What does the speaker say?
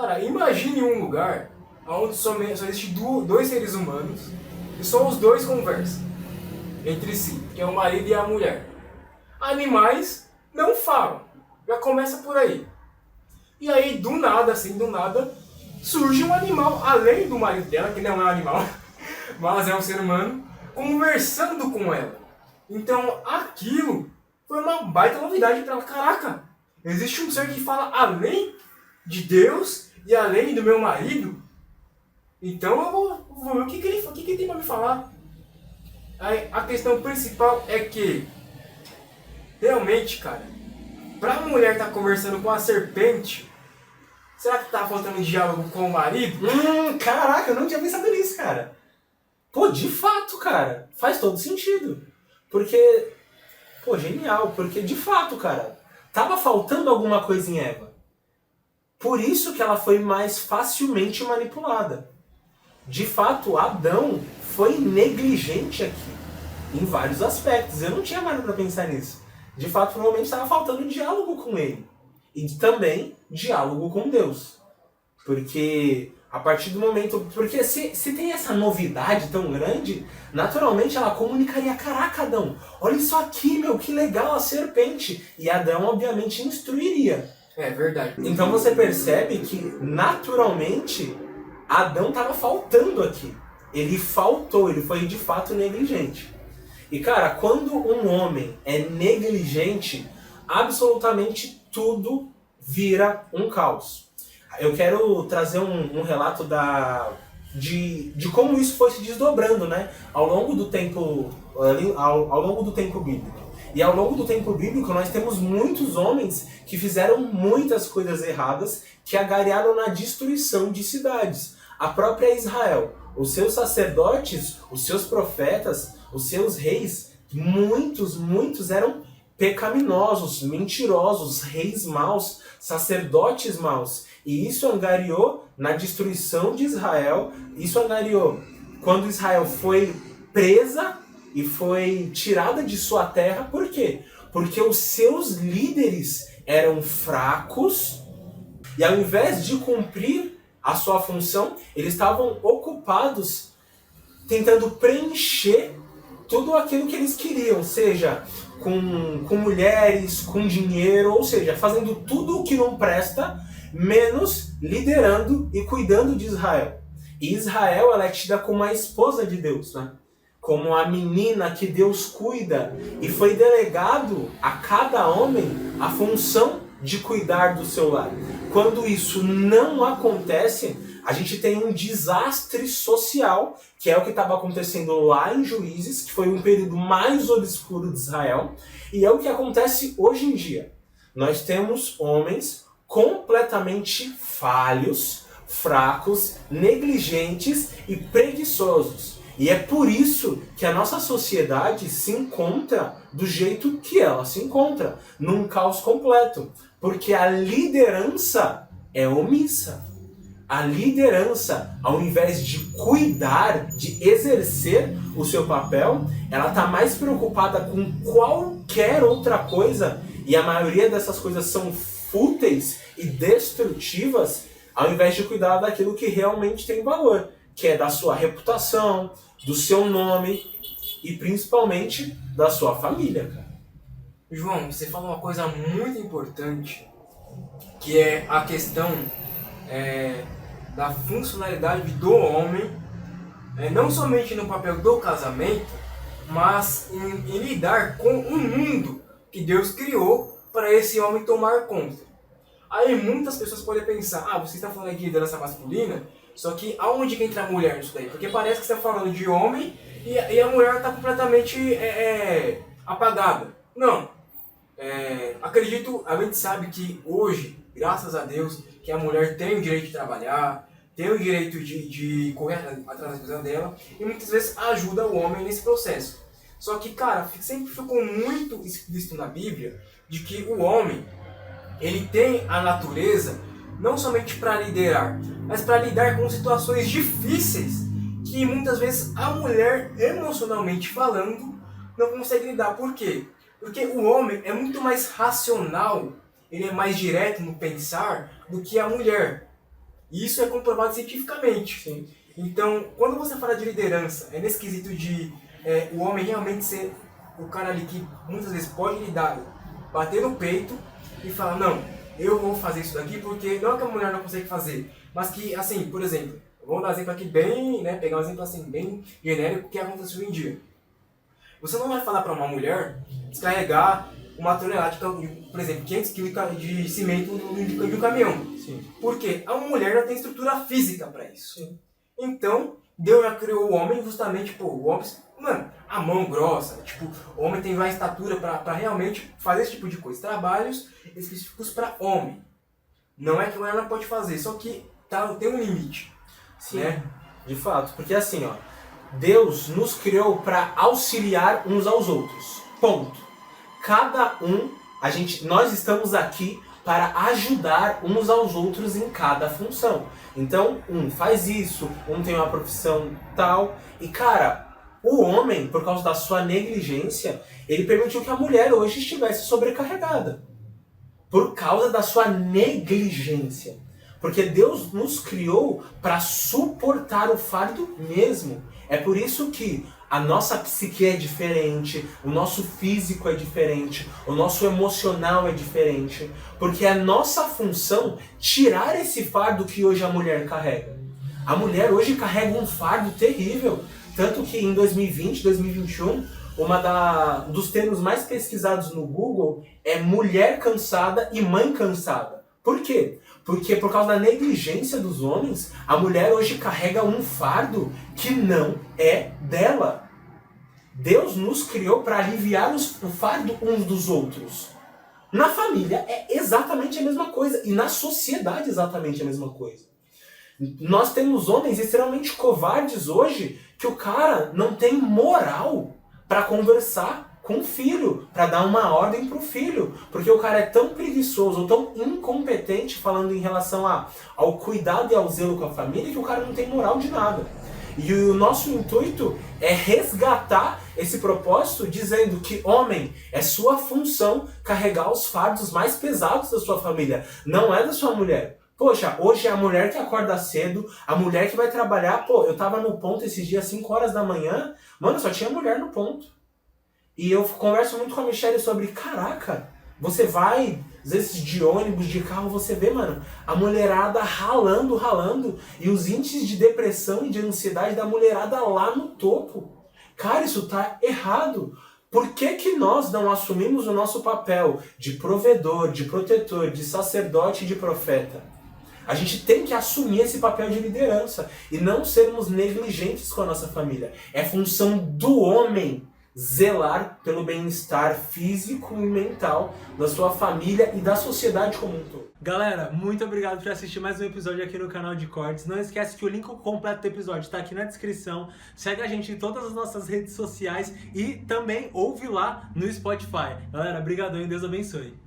Cara, imagine um lugar onde só existe dois seres humanos e só os dois conversam entre si, que é o marido e a mulher. Animais não falam. Já começa por aí. E aí, do nada, assim, do nada, surge um animal, além do marido dela, que não é um animal, mas é um ser humano, conversando com ela. Então, aquilo foi uma baita novidade para ela. Caraca, existe um ser que fala além de Deus e além do meu marido? Então eu vou ver o que ele tem para me falar. Aí, a questão principal é que, realmente, cara, pra mulher estar conversando com a serpente, será que tá faltando diálogo com o marido? Caraca, eu não tinha pensado nisso, cara. Pô, de fato, cara, faz todo sentido. Porque, pô, genial, porque de fato, cara, tava faltando alguma coisa em Eva. Por isso que ela foi mais facilmente manipulada. De fato, Adão foi negligente aqui, em vários aspectos. Eu não tinha mais pra pensar nisso. De fato, provavelmente estava faltando diálogo com ele. E também diálogo com Deus. Porque a partir do momento... Porque se tem essa novidade tão grande, naturalmente ela comunicaria: caraca, Adão, olha isso aqui, meu, que legal a serpente. E Adão, obviamente, instruiria. É verdade. Então você percebe que, naturalmente, Adão estava faltando aqui. Ele faltou, ele foi de fato negligente. E cara, quando um homem é negligente, absolutamente tudo vira um caos. Eu quero trazer um relato de como isso foi se desdobrando, né, ao longo do tempo, ao longo do tempo bíblico. E ao longo do tempo bíblico nós temos muitos homens que fizeram muitas coisas erradas, que agariaram na destruição de cidades. A própria Israel, os seus sacerdotes, os seus profetas, os seus reis, muitos eram pecaminosos, mentirosos, reis maus, sacerdotes maus. E isso angariou na destruição de Israel, isso angariou quando Israel foi presa e foi tirada de sua terra. Por quê? Porque os seus líderes eram fracos e, ao invés de cumprir a sua função, eles estavam ocupados tentando preencher tudo aquilo que eles queriam, seja com mulheres, com dinheiro, ou seja, fazendo tudo o que não presta, menos liderando e cuidando de Israel. E Israel, ela é tida como a esposa de Deus, né? Como a menina que Deus cuida, e foi delegado a cada homem a função de cuidar do seu lar. Quando isso não acontece, a gente tem um desastre social, que é o que estava acontecendo lá em Juízes, que foi um período mais obscuro de Israel, e é o que acontece hoje em dia. Nós temos homens completamente falhos, fracos, negligentes e preguiçosos. E é por isso que a nossa sociedade se encontra do jeito que ela se encontra, num caos completo. Porque a liderança é omissa. A liderança, ao invés de cuidar, de exercer o seu papel, ela está mais preocupada com qualquer outra coisa, e a maioria dessas coisas são fúteis e destrutivas, ao invés de cuidar daquilo que realmente tem valor, que é da sua reputação, do seu nome e principalmente da sua família, cara. João, você falou uma coisa muito importante, que é a questão da funcionalidade do homem, não somente no papel do casamento, mas em lidar com o mundo que Deus criou para esse homem tomar conta. Aí muitas pessoas podem pensar: você está falando aqui de liderança masculina, só que aonde que entra a mulher nisso daí? Porque parece que você está falando de homem e a mulher está completamente apagada. Não. Acredito, a gente sabe que hoje, graças a Deus, que a mulher tem o direito de trabalhar, tem o direito de correr atrás da coisa dela, e muitas vezes ajuda o homem nesse processo. Só que, cara, sempre ficou muito explícito na Bíblia de que o homem, ele tem a natureza não somente para liderar, mas para lidar com situações difíceis que muitas vezes a mulher, emocionalmente falando, não consegue lidar. Por quê? Porque o homem é muito mais racional, ele é mais direto no pensar do que a mulher. E isso é comprovado cientificamente. Sim. Então, quando você fala de liderança, é nesse quesito de o homem realmente ser o cara ali que muitas vezes pode lidar, bater no peito e falar, não, eu vou fazer isso daqui porque não é que a mulher não consegue fazer, mas que, assim, por exemplo, vamos dar um exemplo aqui bem, né, pegar um exemplo assim, bem genérico que acontece hoje em dia. Você não vai falar para uma mulher descarregar uma tonelada, por exemplo, 500 kg de cimento de um caminhão. Sim. Porque a mulher já tem estrutura física para isso. Sim. Então, Deus já criou o homem justamente, o homem, mano, a mão grossa, o homem tem mais estatura para realmente fazer esse tipo de coisa. Trabalhos específicos para homem. Não é que a mulher não pode fazer, só que tem um limite. Sim, né? De fato. Porque assim, ó, Deus nos criou para auxiliar uns aos outros. Ponto. Cada um, nós estamos aqui para ajudar uns aos outros em cada função. Então, um faz isso, um tem uma profissão tal. E cara, o homem, por causa da sua negligência, ele permitiu que a mulher hoje estivesse sobrecarregada. Por causa da sua negligência. Porque Deus nos criou para suportar o fardo mesmo. É por isso que a nossa psique é diferente, o nosso físico é diferente, o nosso emocional é diferente. Porque é nossa função tirar esse fardo que hoje a mulher carrega. A mulher hoje carrega um fardo terrível. Tanto que em 2020, 2021, dos termos mais pesquisados no Google é mulher cansada e mãe cansada. Por quê? Porque por causa da negligência dos homens, a mulher hoje carrega um fardo que não é dela. Deus nos criou para aliviar o fardo uns dos outros. Na família é exatamente a mesma coisa. E na sociedade é exatamente a mesma coisa. Nós temos homens extremamente covardes hoje que o cara não tem moral para conversar com o filho, para dar uma ordem pro filho, porque o cara é tão preguiçoso, ou tão incompetente falando em relação ao cuidado e ao zelo com a família, que o cara não tem moral de nada. E o nosso intuito é resgatar esse propósito dizendo que, homem, é sua função carregar os fardos mais pesados da sua família, não é da sua mulher. Poxa, hoje é a mulher que acorda cedo, a mulher que vai trabalhar. Pô, eu tava no ponto esses dias, 5 horas da manhã, mano, só tinha mulher no ponto. E eu converso muito com a Michelle sobre, caraca, você vai, às vezes de ônibus, de carro, você vê, mano, a mulherada ralando, e os índices de depressão e de ansiedade da mulherada lá no topo. Cara, isso tá errado. Por que que nós não assumimos o nosso papel de provedor, de protetor, de sacerdote e de profeta? A gente tem que assumir esse papel de liderança e não sermos negligentes com a nossa família. É função do homem zelar pelo bem-estar físico e mental da sua família e da sociedade como um todo. Galera, muito obrigado por assistir mais um episódio aqui no canal de Cortes. Não esquece que o link completo do episódio está aqui na descrição. Segue a gente em todas as nossas redes sociais e também ouve lá no Spotify. Galera, brigadão e Deus abençoe.